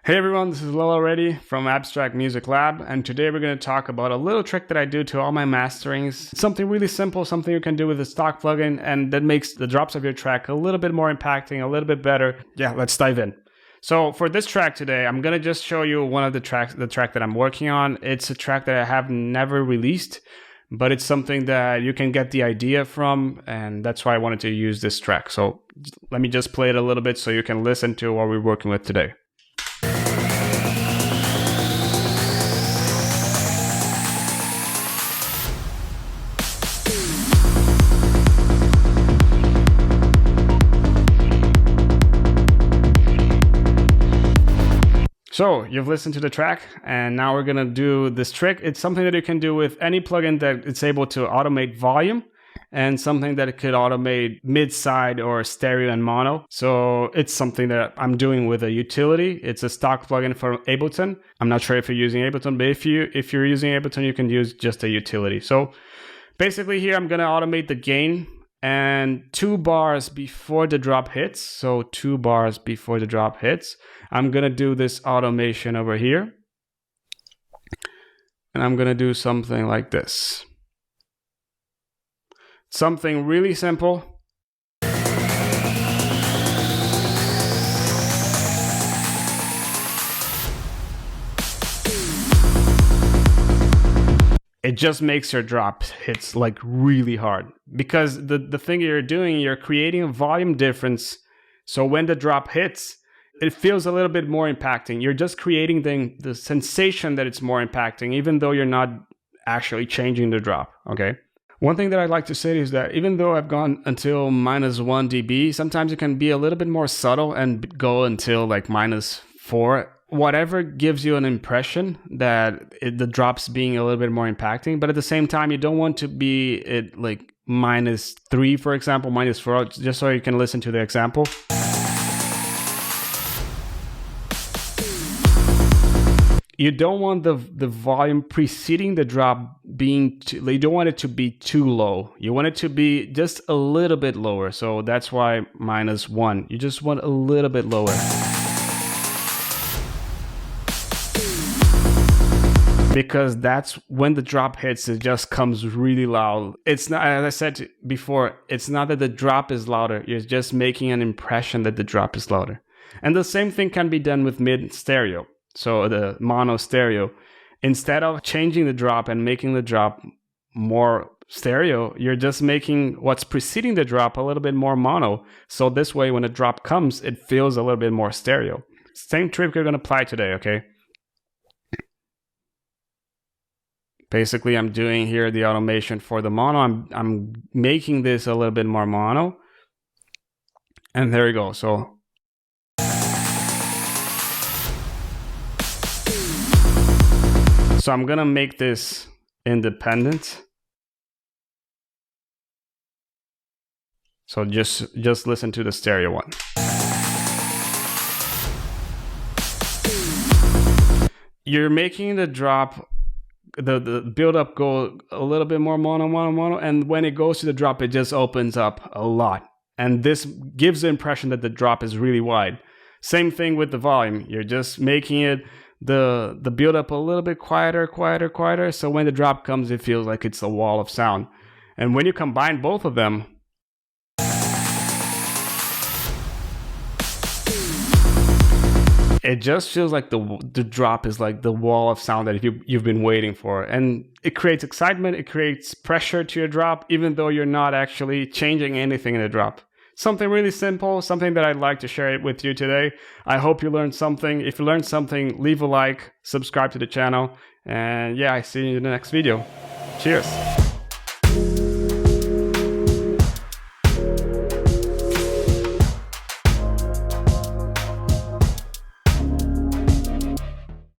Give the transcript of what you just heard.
Hey everyone, this is Lil already from Abstrakt Music Lab, and today we're going to talk about a little trick that I do to all my masterings. It's something really simple, something you can do with a stock plugin, and that makes the drops of your track a little bit more impacting, a little bit better. Yeah, let's dive in. So for this track today, I'm going to just show you one of the track that I'm working on. It's a track that I have never released, but it's something that you can get the idea from, and that's why I wanted to use this track. So let me just play it a little bit so you can listen to what we're working with today. So you've listened to the track, and now we're gonna do this trick. It's something that you can do with any plugin that it's able to automate volume, and something that it could automate mid-side or stereo and mono. So it's something that I'm doing with a utility. It's a stock plugin for Ableton. I'm not sure if you're using Ableton, but if you're using Ableton, you can use just a utility. So basically here I'm gonna automate the gain and 2 bars before the drop hits. So 2 bars before the drop hits, I'm gonna do this automation over here, and I'm gonna do something like this. Something really simple. It just makes your drop hits like really hard, because the thing you're doing, you're creating a volume difference. So when the drop hits, it feels a little bit more impacting. You're just creating the sensation that it's more impacting, even though you're not actually changing the drop, okay? One thing that I'd like to say is that even though I've gone until -1 dB, sometimes it can be a little bit more subtle and go until like -4. Whatever gives you an impression that the drop's being a little bit more impacting, but at the same time, you don't want to be at like -3, for example, -4, just so you can listen to the example. You don't want the volume preceding the drop being you don't want it to be too low. You want it to be just a little bit lower. So that's why -1. You just want a little bit lower. Because that's when the drop hits, it just comes really loud. It's not, as I said before, it's not that the drop is louder. You're just making an impression that the drop is louder. And the same thing can be done with mid stereo. So the mono stereo, instead of changing the drop and making the drop more stereo, you're just making what's preceding the drop a little bit more mono. So this way, when a drop comes, it feels a little bit more stereo. Same trick you're gonna apply today, okay? Basically, I'm doing here the automation for the mono. I'm making this a little bit more mono. And there you go. So I'm gonna make this independent. So just listen to the stereo one. You're making the drop, the build up go a little bit more mono, and when it goes to the drop, it just opens up a lot. And this gives the impression that the drop is really wide. Same thing with the volume. You're just making it the build up a little bit quieter. So when the drop comes, it feels like it's a wall of sound. And when you combine both of them, it just feels like the drop is like the wall of sound that you've been waiting for. And it creates excitement, it creates pressure to your drop, even though you're not actually changing anything in the drop. Something really simple, something that I'd like to share it with you today. I hope you learned something. If you learned something, leave a like, subscribe to the channel, and yeah, I see you in the next video. Cheers.